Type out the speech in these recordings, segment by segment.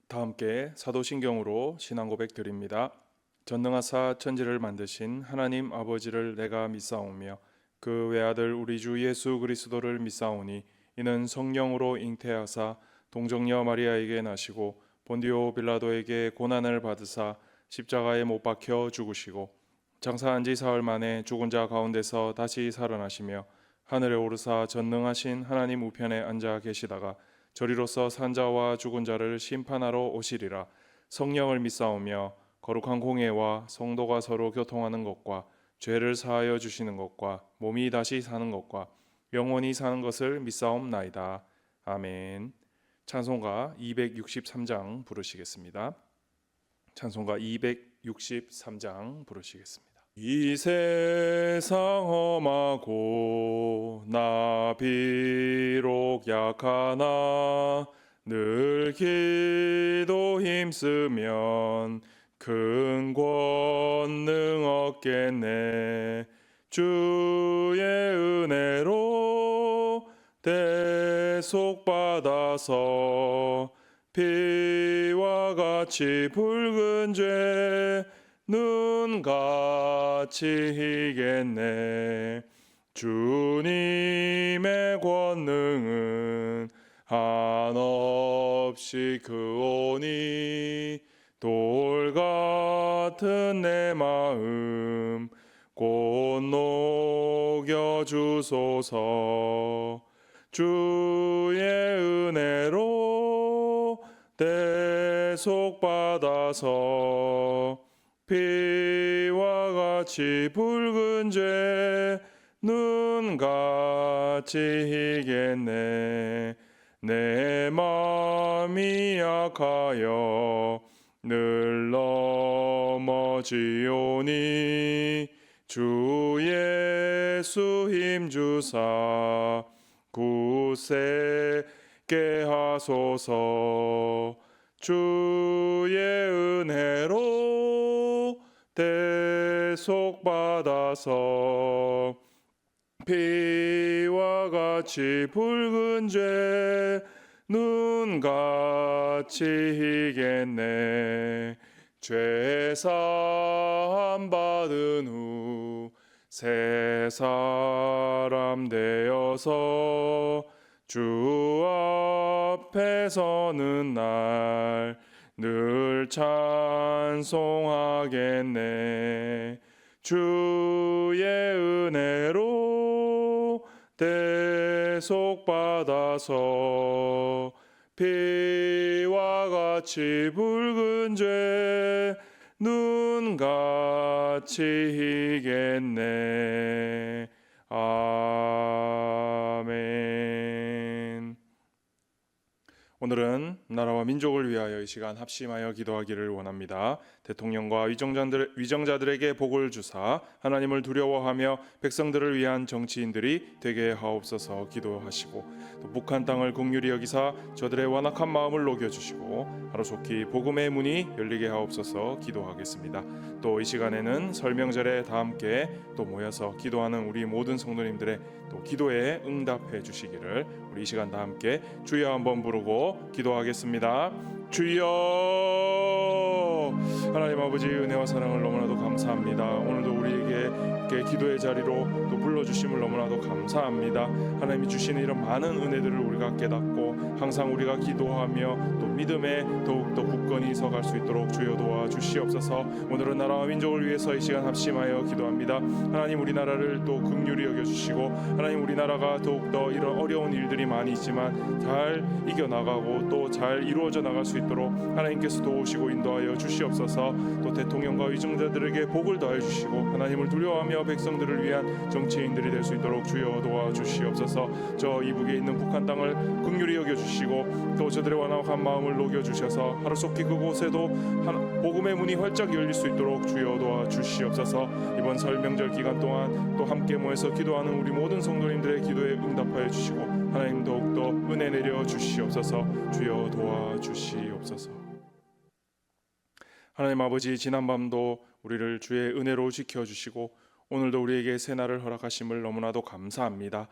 다 함께 사도신경으로 신앙 고백 드립니다. 전능하사 천지를 만드신 하나님 아버지를 내가 믿사오며 그 외아들 우리 주 예수 그리스도를 믿사오니 이는 성령으로 잉태하사 동정녀 마리아에게 나시고 본디오 빌라도에게 고난을 받으사 십자가에 못 박혀 죽으시고 장사한 지 사흘 만에 죽은 자 가운데서 다시 살아나시며 하늘에 오르사 전능하신 하나님 우편에 앉아 계시다가 저리로서 산자와 죽은 자를 심판하러 오시리라. 성령을 믿사오며 거룩한 공예와 성도가 서로 교통하는 것과 죄를 사하여 주시는 것과 몸이 다시 사는 것과 영원히 사는 것을 믿사옵나이다. 아멘. 찬송가 263장 부르시겠습니다. 찬송가 263장 부르시겠습니다. 이 세상 험하고 나 비록 약하나 늘 기도 힘쓰면 큰 권능 얻겠네. 주의 은혜로 대속받아서 피와 같이 붉은 죄 눈같이 희겠네. 주님의 권능은 한없이 크오니 돌 같은 내 마음 곧 녹여주소서. 주의 은혜로 대속받아서 피와 같이 붉은 죄 눈같이 희겠네. 내 마음이 약하여 늘 넘어지오니 주 예수 힘주사 굳세게 하소서. 주의 은혜로 대속받아서 피와 같이 붉은 죄 눈같이 희겠네. 죄사함 받은 후 새 사람 되어서 주 앞에 서는 날 늘 찬송하겠네. 주의 은혜로 대속받아서 피와 같이 붉은 죄 눈같이 희겠네. 아멘. 오늘은 나라와 민족을 위하여 이 시간 합심하여 기도하기를 원합니다. 대통령과 위정자들에게 복을 주사 하나님을 두려워하며 백성들을 위한 정치인들이 되게 하옵소서 기도하시고, 또 북한 땅을 긍휼히 여기사 저들의 완악한 마음을 녹여주시고 하루속히 복음의 문이 열리게 하옵소서 기도하겠습니다. 또 이 시간에는 설명절에 다 함께 또 모여서 기도하는 우리 모든 성도님들의 또 기도에 응답해 주시기를 우리 이 시간 다 함께 주여 한번 부르고 기도하겠습니다. 주여. 하나님 아버지 은혜와 사랑을 너무나도 감사합니다. 오늘도 우리에게 기도의 자리로 또 불러주심을 너무나도 감사합니다. 하나님이 주시는 이런 많은 은혜들을 우리가 깨닫고 항상 우리가 기도하며 또 믿음에 더욱더 굳건히 서갈 수 있도록 주여 도와주시옵소서. 오늘은 나라와 민족을 위해서 이 시간 합심하여 기도합니다. 하나님 우리나라를 또 긍휼히 여겨주시고, 하나님 우리나라가 더욱더 이런 어려운 일들이 많이 있지만 잘 이겨나가고 또 잘 이루어져 나갈 수 있도록 하나님께서 도우시고 인도하여 주시옵소서. 또 대통령과 위정자들에게 복을 더해 주시고 하나님을 두려워하며 백성들을 위한 정치인들이 될 수 있도록 주여 도와주시옵소서. 저 이북에 있는 북한 땅을 긍휼히 여겨주시고 또 저들의 완악한 마음을 녹여주셔서 하루속히 그곳에도 복음의 문이 활짝 열릴 수 있도록 주여 도와주시옵소서. 이번 설 명절 기간 동안 또 함께 모여서 기도하는 우리 모든 성도님들의 기도에 응답하여 주시고 하나님 더욱더 은혜 내려 주시옵소서. 주여 도와주시옵소서. 하나님 아버지, 지난밤도 우리를 주의 은혜로 지켜주시고 오늘도 우리에게 새날을 허락하심을 너무나도 감사합니다.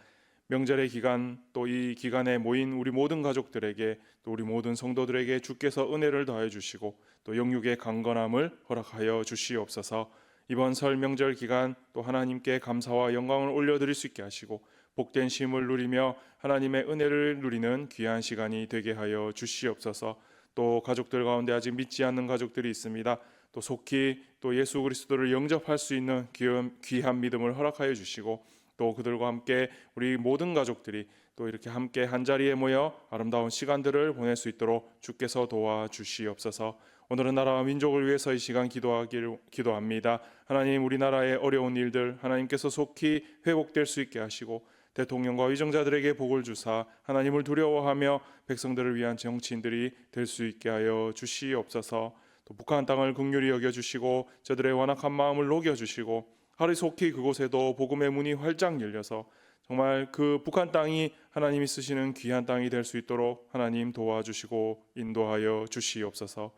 명절의 기간 또 이 기간에 모인 우리 모든 가족들에게 또 우리 모든 성도들에게 주께서 은혜를 더해 주시고 또 영육의 강건함을 허락하여 주시옵소서. 이번 설 명절 기간 또 하나님께 감사와 영광을 올려드릴 수 있게 하시고 복된 쉼을 누리며 하나님의 은혜를 누리는 귀한 시간이 되게 하여 주시옵소서. 또 가족들 가운데 아직 믿지 않는 가족들이 있습니다. 또 속히 또 예수 그리스도를 영접할 수 있는 귀한 믿음을 허락하여 주시고 또 그들과 함께 우리 모든 가족들이 또 이렇게 함께 한자리에 모여 아름다운 시간들을 보낼 수 있도록 주께서 도와주시옵소서. 오늘은 나라와 민족을 위해서 이 시간 기도합니다. 하나님, 우리나라의 어려운 일들 하나님께서 속히 회복될 수 있게 하시고 대통령과 위정자들에게 복을 주사 하나님을 두려워하며 백성들을 위한 정치인들이 될 수 있게 하여 주시옵소서. 또 북한 땅을 긍휼히 여겨주시고 저들의 완악한 마음을 녹여주시고 하루속히 그곳에도 복음의 문이 활짝 열려서 정말 그 북한 땅이 하나님이 쓰시는 귀한 땅이 될 수 있도록 하나님 도와주시고 인도하여 주시옵소서.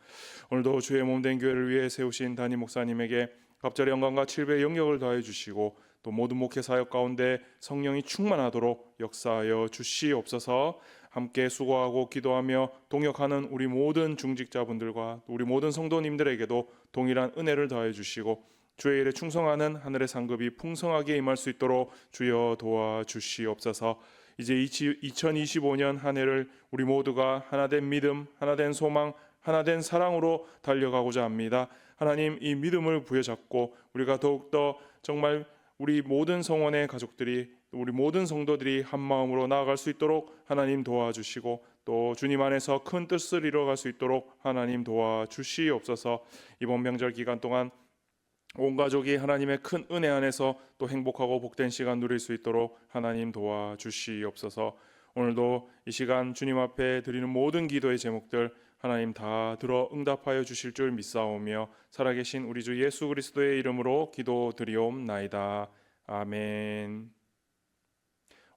오늘도 주의 몸된 교회를 위해 세우신 담임 목사님에게 갑절의 영광과 7배의 영역을 더해 주시고 또 모든 목회 사역 가운데 성령이 충만하도록 역사하여 주시옵소서. 함께 수고하고 기도하며 동역하는 우리 모든 중직자분들과 우리 모든 성도님들에게도 동일한 은혜를 더해 주시고 주의 일에 충성하는 하늘의 상급이 풍성하게 임할 수 있도록 주여 도와주시옵소서. 이제 2025년 한 해를 우리 모두가 하나된 믿음, 하나된 소망, 하나된 사랑으로 달려가고자 합니다. 하나님, 이 믿음을 부여잡고 우리가 더욱더 정말 우리 모든 성원의 가족들이 우리 모든 성도들이 한 마음으로 나아갈 수 있도록 하나님 도와주시고 또 주님 안에서 큰 뜻을 이뤄갈 수 있도록 하나님 도와주시옵소서. 이번 명절 기간 동안 온 가족이 하나님의 큰 은혜 안에서 또 행복하고 복된 시간 누릴 수 있도록 하나님 도와주시옵소서. 오늘도 이 시간 주님 앞에 드리는 모든 기도의 제목들 하나님 다 들어 응답하여 주실 줄 믿사오며 살아계신 우리 주 예수 그리스도의 이름으로 기도드리옵나이다. 아멘.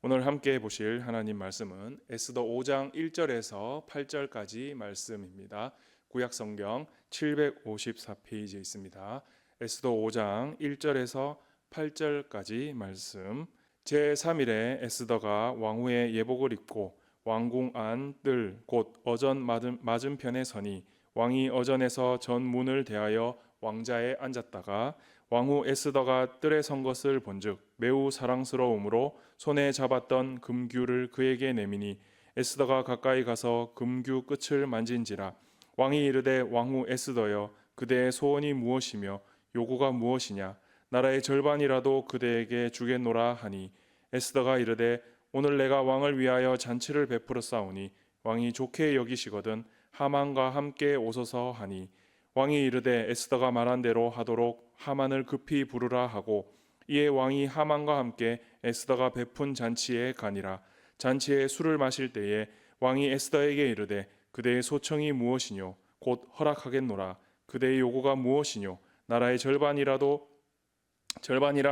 오늘 함께 보실 하나님 말씀은 에스더 5장 1절에서 8절까지 말씀입니다. 구약성경 754페이지에 있습니다. 에스더 5장 1절에서 8절까지 말씀. 제3일에 에스더가 왕후의 예복을 입고 왕궁 안 뜰 곧 어전 맞은편에 서니 왕이 어전에서 전 문을 대하여 왕자에 앉았다가 왕후 에스더가 뜰에 선 것을 본즉 매우 사랑스러움으로 손에 잡았던 금규를 그에게 내미니 에스더가 가까이 가서 금규 끝을 만진지라. 왕이 이르되 왕후 에스더여 그대의 소원이 무엇이며 요구가 무엇이냐? 나라의 절반이라도 그대에게 주겠노라 하니 에스더가 이르되 오늘 내가 왕을 위하여 잔치를 베풀어 싸우니 왕이 좋게 여기시거든 하만과 함께 오소서 하니 왕이 이르되 에스더가 말한 대로 하도록 하만을 급히 부르라 하고 이에 왕이 하만과 함께 에스더가 베푼 잔치에 가니라. 잔치에 술을 마실 때에 왕이 에스더에게 이르되 그대의 소청이 무엇이뇨? 곧 허락하겠노라. 그대의 요구가 무엇이뇨? 나라의 절반이라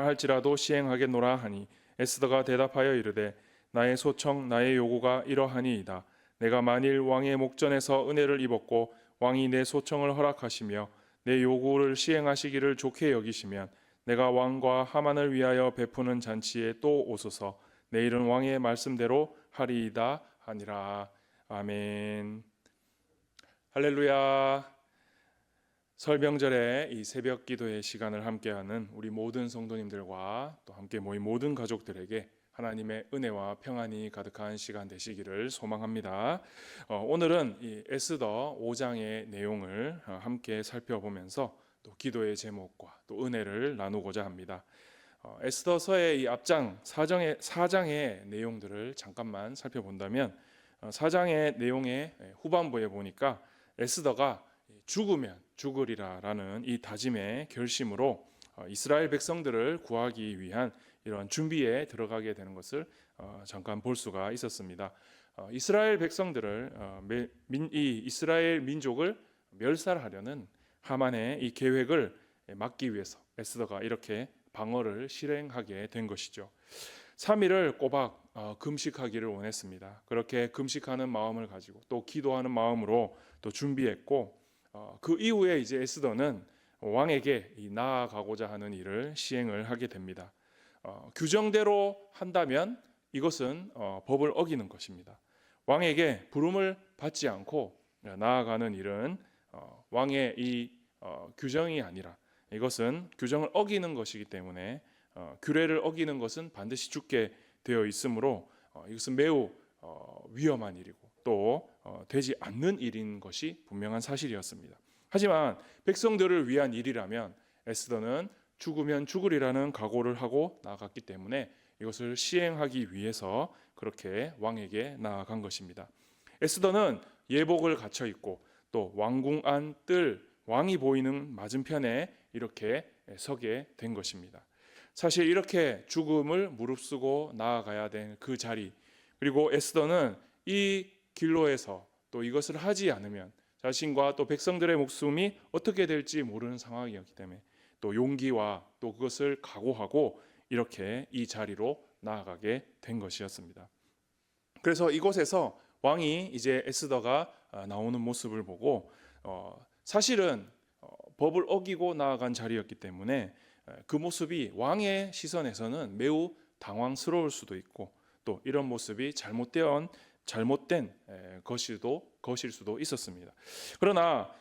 할지라도 시행하겠노라 하니 에스더가 대답하여 이르되 나의 소청 나의 요구가 이러하니이다. 내가 만일 왕의 목전에서 은혜를 입었고 왕이 내 소청을 허락하시며 내 요구를 시행하시기를 좋게 여기시면 내가 왕과 하만을 위하여 베푸는 잔치에 또 오소서. 내일은 왕의 말씀대로 하리이다 하니라. 아멘. 할렐루야. 설 명절에 이 새벽 기도의 시간을 함께하는 우리 모든 성도님들과 또 함께 모인 모든 가족들에게 하나님의 은혜와 평안이 가득한 시간 되시기를 소망합니다. 오늘은 이 에스더 5장의 내용을 함께 살펴보면서 또 기도의 제목과 또 은혜를 나누고자 합니다. 에스더서의 이 앞장 4장의 내용들을 잠깐만 살펴본다면 4장의 내용의 후반부에 보니까 에스더가 죽으면 죽으리라라는 이 다짐의 결심으로 이스라엘 백성들을 구하기 위한 이러한 준비에 들어가게 되는 것을 잠깐 볼 수가 있었습니다. 이스라엘 백성들을 이 이스라엘 민족을 멸살하려는 하만의 이 계획을 막기 위해서 에스더가 이렇게 방어를 실행하게 된 것이죠. 3일을 꼬박 금식하기를 원했습니다. 그렇게 금식하는 마음을 가지고 또 기도하는 마음으로 또 준비했고 그 이후에 이제 에스더는 왕에게 나아가고자 하는 일을 시행을 하게 됩니다. 규정대로 한다면 이것은 법을 어기는 것입니다. 왕에게 부름을 받지 않고 나아가는 일은 왕의 이 규정이 아니라 이것은 규정을 어기는 것이기 때문에 규례를 어기는 것은 반드시 죽게 되어 있으므로 이것은 매우 위험한 일이고 또 되지 않는 일인 것이 분명한 사실이었습니다. 하지만 백성들을 위한 일이라면 에스더는 죽으면 죽으리라는 각오를 하고 나아갔기 때문에 이것을 시행하기 위해서 그렇게 왕에게 나아간 것입니다. 에스더는 예복을 갖춰 입고 또 왕궁 안 뜰 왕이 보이는 맞은편에 이렇게 서게 된 것입니다. 사실 이렇게 죽음을 무릅쓰고 나아가야 된 그 자리, 그리고 에스더는 이 길로에서 또 이것을 하지 않으면 자신과 또 백성들의 목숨이 어떻게 될지 모르는 상황이었기 때문에 또 용기와 또 그것을 각오하고 이렇게 이 자리로 나아가게 된 것이었습니다. 그래서 이곳에서 왕이 이제 에스더가 나오는 모습을 보고 사실은 법을 어기고 나아간 자리였기 때문에 그 모습이 왕의 시선에서는 매우 당황스러울 수도 있고 또 이런 모습이 잘못된 것일 수도 있었습니다. 그러나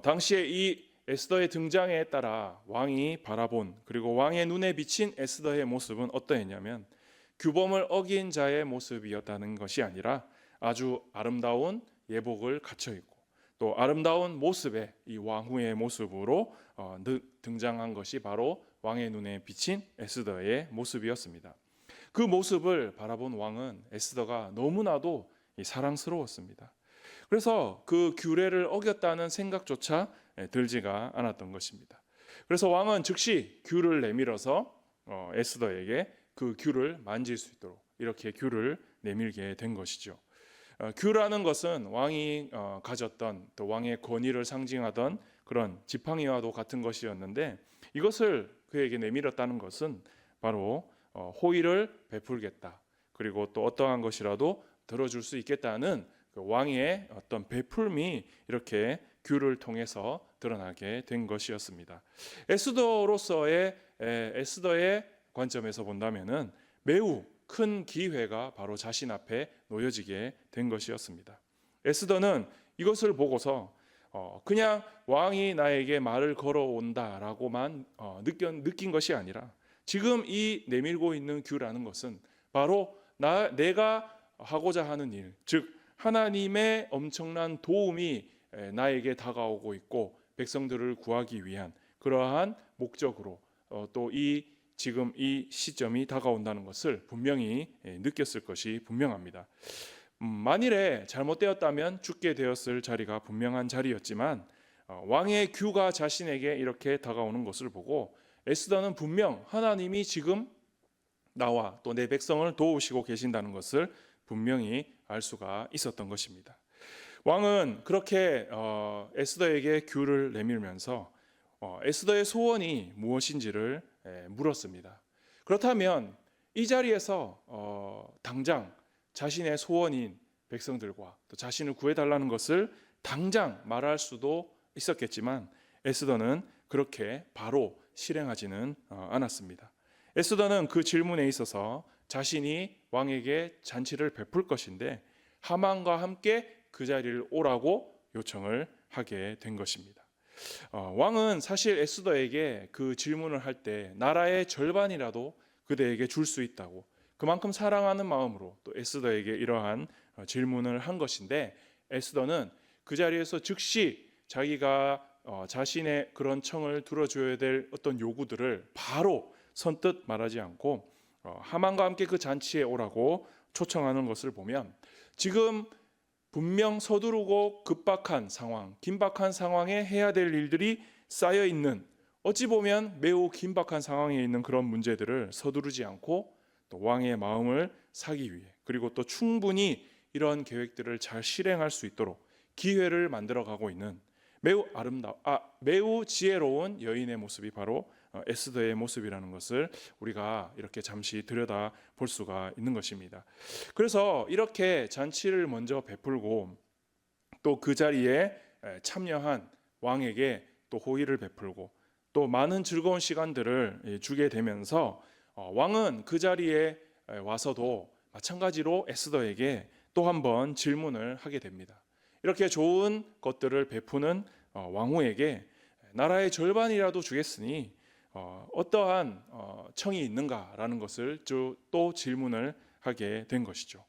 당시에 이 에스더의 등장에 따라 왕이 바라본 그리고 왕의 눈에 비친 에스더의 모습은 어떠했냐면 규범을 어긴 자의 모습이었다는 것이 아니라 아주 아름다운 예복을 갖춰 있고 또 아름다운 모습의 이 왕후의 모습으로 등장한 것이 바로 왕의 눈에 비친 에스더의 모습이었습니다. 그 모습을 바라본 왕은 에스더가 너무나도 사랑스러웠습니다. 그래서 그 규례를 어겼다는 생각조차 들지가 않았던 것입니다. 그래서 왕은 즉시 귤을 내밀어서 에스더에게 그 귤을 만질 수 있도록 이렇게 귤을 내밀게 된 것이죠. 귤라는 것은 왕이 가졌던 또 왕의 권위를 상징하던 그런 지팡이와도 같은 것이었는데 이것을 그에게 내밀었다는 것은 바로 호의를 베풀겠다. 그리고 또 어떠한 것이라도 들어줄 수 있겠다는 그 왕의 어떤 베풀미 이렇게 귤을 통해서 드러나게 된 것이었습니다. 에스더의 관점에서 본다면은 매우 큰 기회가 바로 자신 앞에 놓여지게 된 것이었습니다. 에스더는 이것을 보고서 그냥 왕이 나에게 말을 걸어온다라고만 느낀 것이 아니라 지금 이 내밀고 있는 귤라는 것은 바로 내가 하고자 하는 일, 즉 하나님의 엄청난 도움이 나에게 다가오고 있고 백성들을 구하기 위한 그러한 목적으로 또 지금 이 시점이 다가온다는 것을 분명히 느꼈을 것이 분명합니다. 만일에 잘못되었다면 죽게 되었을 자리가 분명한 자리였지만 왕의 규가 자신에게 이렇게 다가오는 것을 보고 에스더는 분명 하나님이 지금 나와 또 내 백성을 도우시고 계신다는 것을 분명히 알 수가 있었던 것입니다. 왕은 그렇게 에스더에게 규를 내밀면서 에스더의 소원이 무엇인지를 물었습니다. 그렇다면 이 자리에서 당장 자신의 소원인 백성들과 또 자신을 구해달라는 것을 당장 말할 수도 있었겠지만 에스더는 그렇게 바로 실행하지는 않았습니다. 에스더는 그 질문에 있어서 자신이 왕에게 잔치를 베풀 것인데 하만과 함께 그 자리를 오라고 요청을 하게 된 것입니다. 왕은 사실 에스더에게 그 질문을 할 때 나라의 절반이라도 그대에게 줄 수 있다고 그만큼 사랑하는 마음으로 또 에스더에게 이러한 질문을 한 것인데 에스더는 그 자리에서 즉시 자기가 자신의 그런 청을 들어줘야 될 어떤 요구들을 바로 선뜻 말하지 않고 하만과 함께 그 잔치에 오라고 초청하는 것을 보면 지금 분명 서두르고 급박한 상황, 긴박한 상황에 해야 될 일들이 쌓여 있는 어찌 보면 매우 긴박한 상황에 있는 그런 문제들을 서두르지 않고 또 왕의 마음을 사기 위해 그리고 또 충분히 이런 계획들을 잘 실행할 수 있도록 기회를 만들어가고 있는 매우 지혜로운 여인의 모습이 바로 에스더의 모습이라는 것을 우리가 이렇게 잠시 들여다 볼 수가 있는 것입니다. 그래서 이렇게 잔치를 먼저 베풀고 또 그 자리에 참여한 왕에게 또 호의를 베풀고 또 많은 즐거운 시간들을 주게 되면서 왕은 그 자리에 와서도 마찬가지로 에스더에게 또 한 번 질문을 하게 됩니다. 이렇게 좋은 것들을 베푸는 왕후에게 나라의 절반이라도 주겠으니 어떠한 청이 있는가라는 것을 또 질문을 하게 된 것이죠.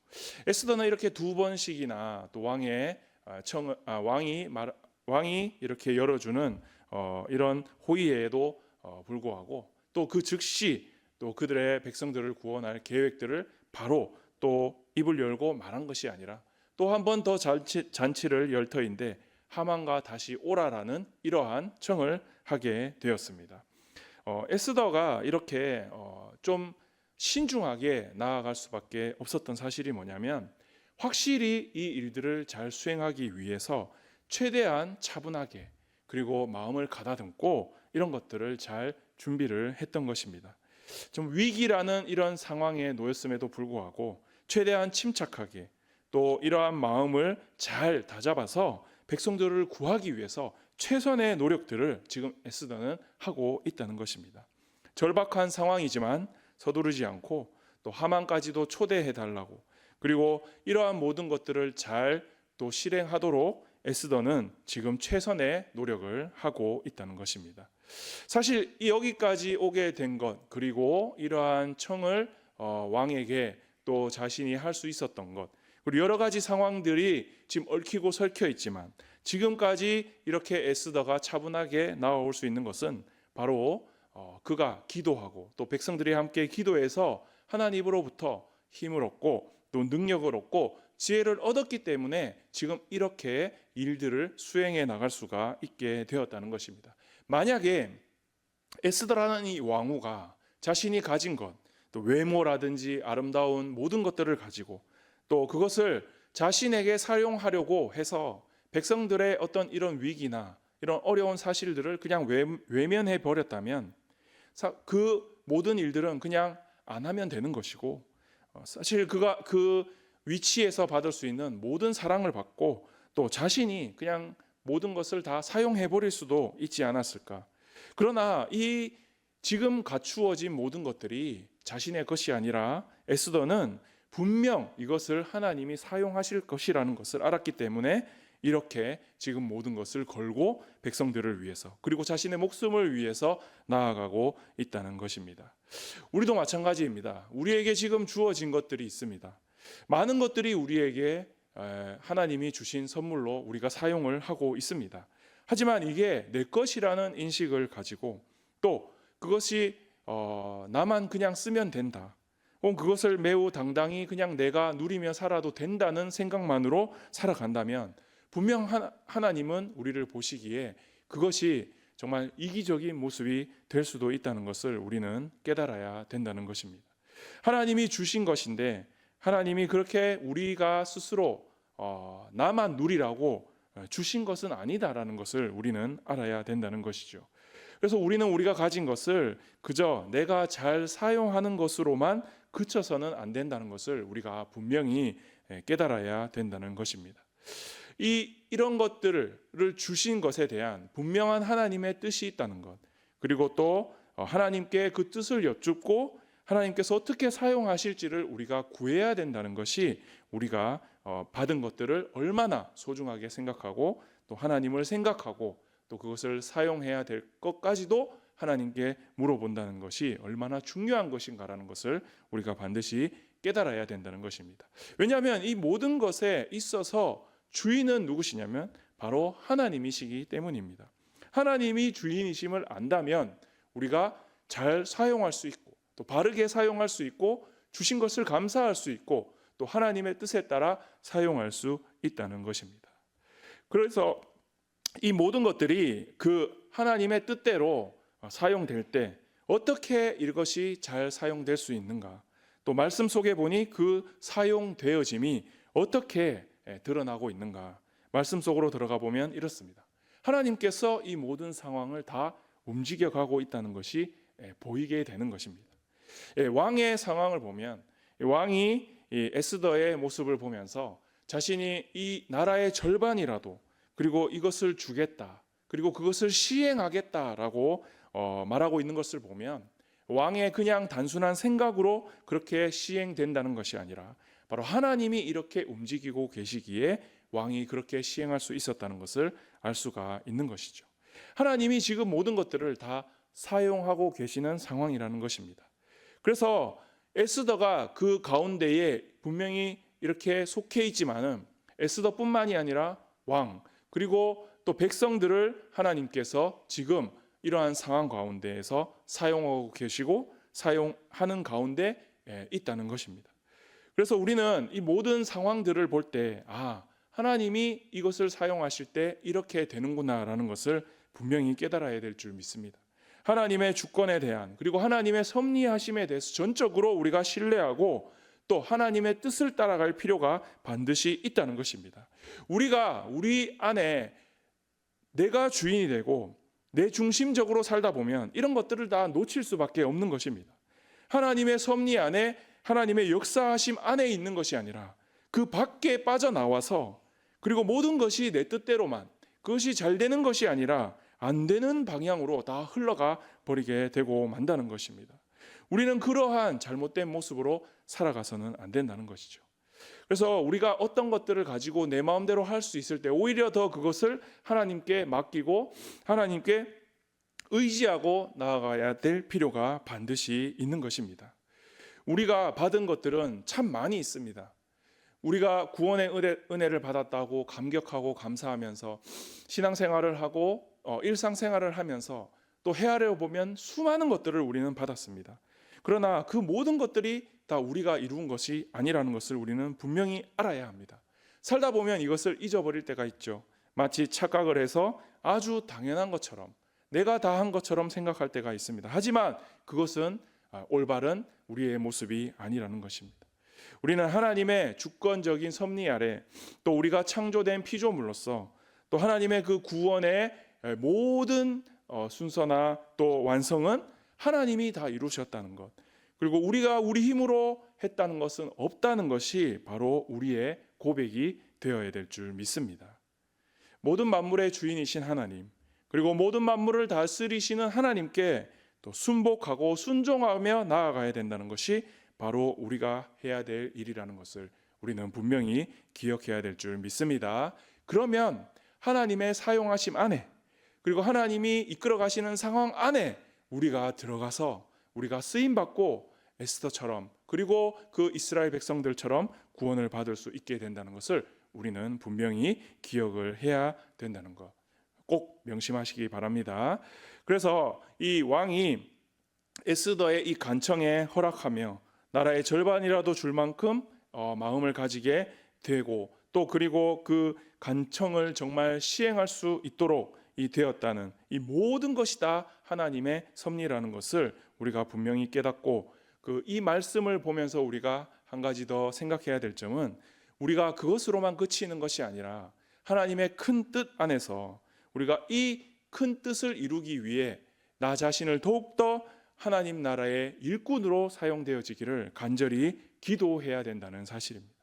에스더는 이렇게 두 번씩이나 또 왕이 이렇게 열어주는 이런 호의에도 불구하고 또 그 즉시 또 그들의 백성들을 구원할 계획들을 바로 또 입을 열고 말한 것이 아니라 또 한 번 더 잔치를 열 터인데 하만과 다시 오라라는 이러한 청을 하게 되었습니다. 에스더가 이렇게 좀 신중하게 나아갈 수밖에 없었던 사실이 뭐냐면 확실히 이 일들을 잘 수행하기 위해서 최대한 차분하게 그리고 마음을 가다듬고 이런 것들을 잘 준비를 했던 것입니다. 좀 위기라는 이런 상황에 놓였음에도 불구하고 최대한 침착하게 또 이러한 마음을 잘 다잡아서 백성들을 구하기 위해서 최선의 노력들을 지금 에스더는 하고 있다는 것입니다. 절박한 상황이지만 서두르지 않고 또 하만까지도 초대해 달라고 그리고 이러한 모든 것들을 잘 또 실행하도록 에스더는 지금 최선의 노력을 하고 있다는 것입니다. 사실 여기까지 오게 된 것 그리고 이러한 청을 왕에게 또 자신이 할 수 있었던 것 그리고 여러 가지 상황들이 지금 얽히고 설켜 있지만 지금까지 이렇게 에스더가 차분하게 나아올 수 있는 것은 바로 그가 기도하고 또 백성들이 함께 기도해서 하나님으로부터 힘을 얻고 또 능력을 얻고 지혜를 얻었기 때문에 지금 이렇게 일들을 수행해 나갈 수가 있게 되었다는 것입니다. 만약에 에스더라는 이 왕후가 자신이 가진 것, 또 외모라든지 아름다운 모든 것들을 가지고 또 그것을 자신에게 사용하려고 해서 백성들의 어떤 이런 위기나 이런 어려운 사실들을 그냥 외면해 버렸다면 그 모든 일들은 그냥 안 하면 되는 것이고 사실 그가 그 위치에서 받을 수 있는 모든 사랑을 받고 또 자신이 그냥 모든 것을 다 사용해 버릴 수도 있지 않았을까. 그러나 이 지금 갖추어진 모든 것들이 자신의 것이 아니라 에스더는 분명 이것을 하나님이 사용하실 것이라는 것을 알았기 때문에 이렇게 지금 모든 것을 걸고 백성들을 위해서 그리고 자신의 목숨을 위해서 나아가고 있다는 것입니다. 우리도 마찬가지입니다. 우리에게 지금 주어진 것들이 있습니다. 많은 것들이 우리에게 하나님이 주신 선물로 우리가 사용을 하고 있습니다. 하지만 이게 내 것이라는 인식을 가지고 또 그것이 나만 그냥 쓰면 된다. 그것을 매우 당당히 그냥 내가 누리며 살아도 된다는 생각만으로 살아간다면 분명 하나님은 우리를 보시기에 그것이 정말 이기적인 모습이 될 수도 있다는 것을 우리는 깨달아야 된다는 것입니다. 하나님이 주신 것인데 하나님이 그렇게 우리가 스스로 나만 누리라고 주신 것은 아니다라는 것을 우리는 알아야 된다는 것이죠. 그래서 우리는 우리가 가진 것을 그저 내가 잘 사용하는 것으로만 그쳐서는 안 된다는 것을 우리가 분명히 깨달아야 된다는 것입니다. 이런 것들을 주신 것에 대한 분명한 하나님의 뜻이 있다는 것 그리고 또 하나님께 그 뜻을 여쭙고 하나님께서 어떻게 사용하실지를 우리가 구해야 된다는 것이 우리가 받은 것들을 얼마나 소중하게 생각하고 또 하나님을 생각하고 또 그것을 사용해야 될 것까지도 하나님께 물어본다는 것이 얼마나 중요한 것인가라는 것을 우리가 반드시 깨달아야 된다는 것입니다. 왜냐하면 이 모든 것에 있어서 주인은 누구시냐면 바로 하나님이시기 때문입니다. 하나님이 주인이심을 안다면 우리가 잘 사용할 수 있고 또 바르게 사용할 수 있고 주신 것을 감사할 수 있고 또 하나님의 뜻에 따라 사용할 수 있다는 것입니다. 그래서 이 모든 것들이 그 하나님의 뜻대로 사용될 때 어떻게 이것이 잘 사용될 수 있는가, 또 말씀 속에 보니 그 사용되어짐이 어떻게 드러나고 있는가, 말씀 속으로 들어가 보면 이렇습니다. 하나님께서 이 모든 상황을 다 움직여가고 있다는 것이 보이게 되는 것입니다. 왕의 상황을 보면 왕이 에스더의 모습을 보면서 자신이 이 나라의 절반이라도 그리고 이것을 주겠다 그리고 그것을 시행하겠다라고 말하고 있는 것을 보면 왕의 그냥 단순한 생각으로 그렇게 시행된다는 것이 아니라 바로 하나님이 이렇게 움직이고 계시기에 왕이 그렇게 시행할 수 있었다는 것을 알 수가 있는 것이죠. 하나님이 지금 모든 것들을 다 사용하고 계시는 상황이라는 것입니다. 그래서 에스더가 그 가운데에 분명히 이렇게 속해 있지만은 에스더뿐만이 아니라 왕 그리고 또 백성들을 하나님께서 지금 이러한 상황 가운데에서 사용하고 계시고 사용하는 가운데 있다는 것입니다. 그래서 우리는 이 모든 상황들을 볼 때 하나님이 이것을 사용하실 때 이렇게 되는구나라는 것을 분명히 깨달아야 될 줄 믿습니다. 하나님의 주권에 대한 그리고 하나님의 섭리하심에 대해서 전적으로 우리가 신뢰하고 또 하나님의 뜻을 따라갈 필요가 반드시 있다는 것입니다. 우리가 우리 안에 내가 주인이 되고 내 중심적으로 살다 보면 이런 것들을 다 놓칠 수밖에 없는 것입니다. 하나님의 섭리 안에 하나님의 역사하심 안에 있는 것이 아니라 그 밖에 빠져나와서 그리고 모든 것이 내 뜻대로만 그것이 잘 되는 것이 아니라 안 되는 방향으로 다 흘러가 버리게 되고 만다는 것입니다. 우리는 그러한 잘못된 모습으로 살아가서는 안 된다는 것이죠. 그래서 우리가 어떤 것들을 가지고 내 마음대로 할 수 있을 때 오히려 더 그것을 하나님께 맡기고 하나님께 의지하고 나아가야 될 필요가 반드시 있는 것입니다. 우리가 받은 것들은 참 많이 있습니다. 우리가 구원의 은혜를 받았다고 감격하고 감사하면서 신앙생활을 하고 일상생활을 하면서 또 헤아려 보면 수많은 것들을 우리는 받았습니다. 그러나 그 모든 것들이 다 우리가 이룬 것이 아니라는 것을 우리는 분명히 알아야 합니다. 살다 보면 이것을 잊어버릴 때가 있죠. 마치 착각을 해서 아주 당연한 것처럼 내가 다 한 것처럼 생각할 때가 있습니다. 하지만 그것은 올바른 우리의 모습이 아니라는 것입니다. 우리는 하나님의 주권적인 섭리 아래 또 우리가 창조된 피조물로서 또 하나님의 그 구원의 모든 순서나 또 완성은 하나님이 다 이루셨다는 것, 그리고 우리가 우리 힘으로 했다는 것은 없다는 것이 바로 우리의 고백이 되어야 될 줄 믿습니다. 모든 만물의 주인이신 하나님, 그리고 모든 만물을 다스리시는 하나님께 또 순복하고 순종하며 나아가야 된다는 것이 바로 우리가 해야 될 일이라는 것을 우리는 분명히 기억해야 될 줄 믿습니다. 그러면 하나님의 사용하심 안에 그리고 하나님이 이끌어 가시는 상황 안에 우리가 들어가서 우리가 쓰임받고 에스더처럼 그리고 그 이스라엘 백성들처럼 구원을 받을 수 있게 된다는 것을 우리는 분명히 기억을 해야 된다는 것 꼭 명심하시기 바랍니다. 그래서 이 왕이 에스더의 이 간청에 허락하며 나라의 절반이라도 줄 만큼 마음을 가지게 되고 또 그리고 그 간청을 정말 시행할 수 있도록 되었다는 이 모든 것이 다 하나님의 섭리라는 것을 우리가 분명히 깨닫고 이 말씀을 보면서 우리가 한 가지 더 생각해야 될 점은 우리가 그것으로만 그치는 것이 아니라 하나님의 큰 뜻 안에서 우리가 이 큰 뜻을 이루기 위해 나 자신을 더욱더 하나님 나라의 일꾼으로 사용되어지기를 간절히 기도해야 된다는 사실입니다.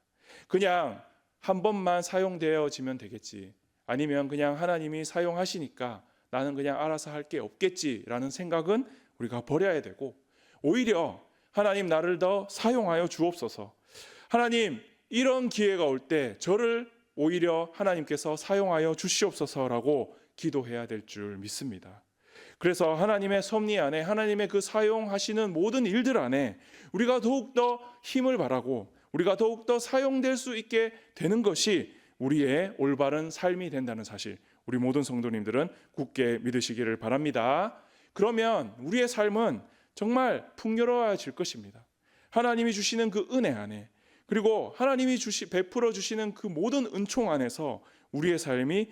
그냥 한 번만 사용되어지면 되겠지, 아니면 그냥 하나님이 사용하시니까 나는 그냥 알아서 할 게 없겠지라는 생각은 우리가 버려야 되고 오히려 하나님 나를 더 사용하여 주옵소서, 하나님 이런 기회가 올 때 저를 오히려 하나님께서 사용하여 주시옵소서라고 기도해야 될 줄 믿습니다. 그래서 하나님의 섭리 안에 하나님의 그 사용하시는 모든 일들 안에 우리가 더욱더 힘을 발하고 우리가 더욱더 사용될 수 있게 되는 것이 우리의 올바른 삶이 된다는 사실, 우리 모든 성도님들은 굳게 믿으시기를 바랍니다. 그러면 우리의 삶은 정말 풍요로워질 것입니다. 하나님이 주시는 그 은혜 안에 그리고 하나님이 베풀어 주시는 그 모든 은총 안에서 우리의 삶이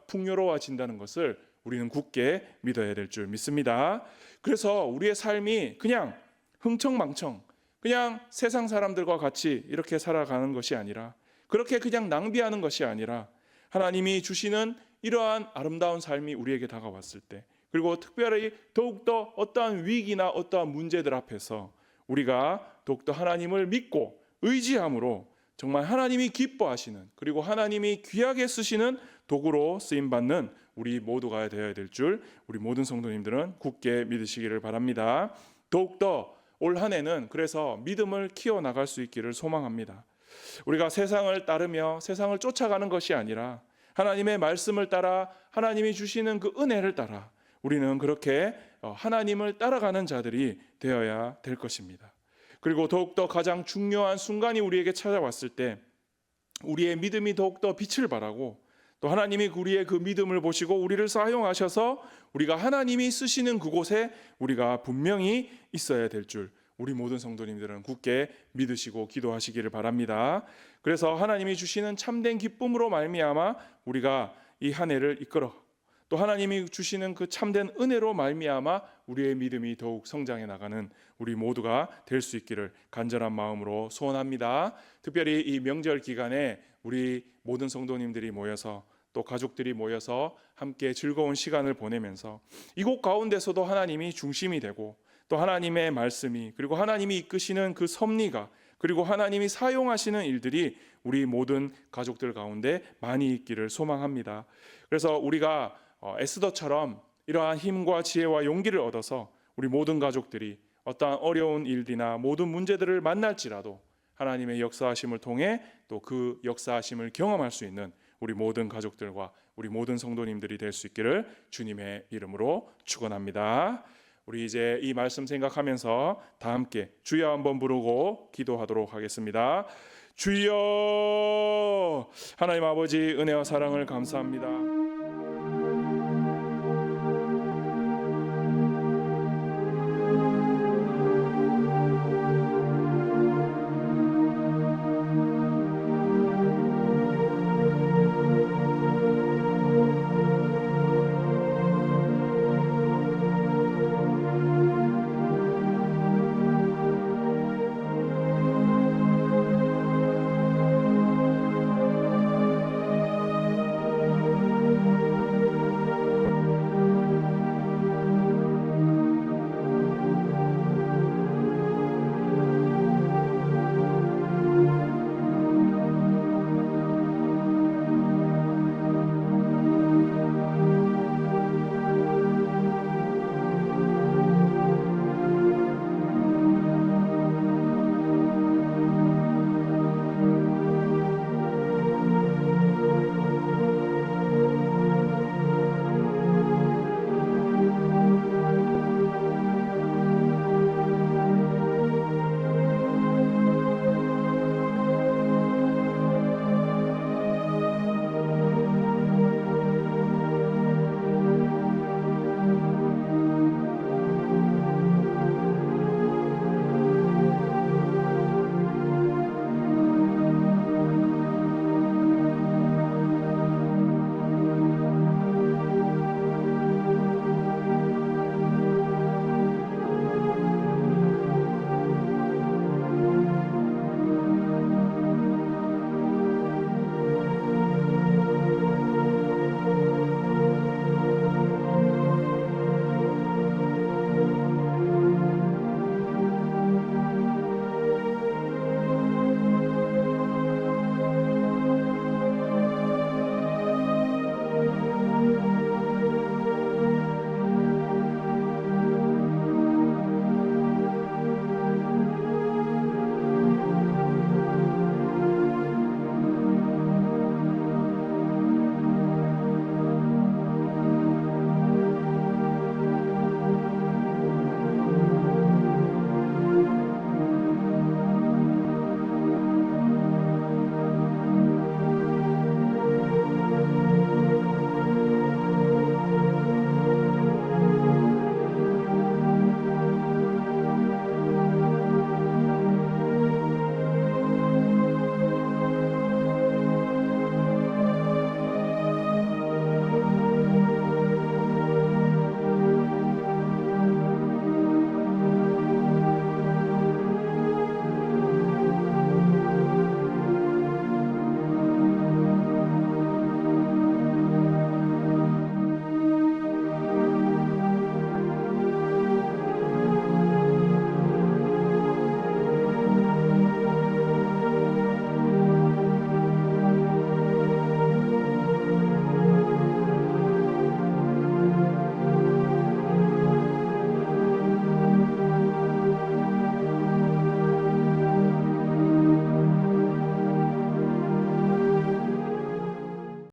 풍요로워진다는 것을 우리는 굳게 믿어야 될 줄 믿습니다. 그래서 우리의 삶이 그냥 흥청망청 그냥 세상 사람들과 같이 이렇게 살아가는 것이 아니라, 그렇게 그냥 낭비하는 것이 아니라 하나님이 주시는 이러한 아름다운 삶이 우리에게 다가왔을 때, 그리고 특별히 더욱더 어떠한 위기나 어떠한 문제들 앞에서 우리가 더욱더 하나님을 믿고 의지함으로 정말 하나님이 기뻐하시는 그리고 하나님이 귀하게 쓰시는 도구로 쓰임받는 우리 모두가 되어야 될 줄 우리 모든 성도님들은 굳게 믿으시기를 바랍니다. 더욱더 올 한 해는 그래서 믿음을 키워나갈 수 있기를 소망합니다. 우리가 세상을 따르며 세상을 쫓아가는 것이 아니라 하나님의 말씀을 따라 하나님이 주시는 그 은혜를 따라 우리는 그렇게 하나님을 따라가는 자들이 되어야 될 것입니다. 그리고 더욱더 가장 중요한 순간이 우리에게 찾아왔을 때 우리의 믿음이 더욱더 빛을 발하고 또 하나님이 우리의 그 믿음을 보시고 우리를 사용하셔서 우리가 하나님이 쓰시는 그곳에 우리가 분명히 있어야 될 줄 우리 모든 성도님들은 굳게 믿으시고 기도하시기를 바랍니다. 그래서 하나님이 주시는 참된 기쁨으로 말미암아 우리가 이 한 해를 이끌어 또 하나님이 주시는 그 참된 은혜로 말미암아 우리의 믿음이 더욱 성장해 나가는 우리 모두가 될 수 있기를 간절한 마음으로 소원합니다. 특별히 이 명절 기간에 우리 모든 성도님들이 모여서 또 가족들이 모여서 함께 즐거운 시간을 보내면서 이곳 가운데서도 하나님이 중심이 되고 또 하나님의 말씀이 그리고 하나님이 이끄시는 그 섭리가 그리고 하나님이 사용하시는 일들이 우리 모든 가족들 가운데 많이 있기를 소망합니다. 그래서 우리가 에스더처럼 이러한 힘과 지혜와 용기를 얻어서 우리 모든 가족들이 어떠한 어려운 일이나 모든 문제들을 만날지라도 하나님의 역사하심을 통해 또 그 역사하심을 경험할 수 있는 우리 모든 가족들과 우리 모든 성도님들이 될 수 있기를 주님의 이름으로 축원합니다. 우리 이제 이 말씀 생각하면서 다 함께 주여 한번 부르고 기도하도록 하겠습니다. 주여, 하나님 아버지 은혜와 사랑을 감사합니다.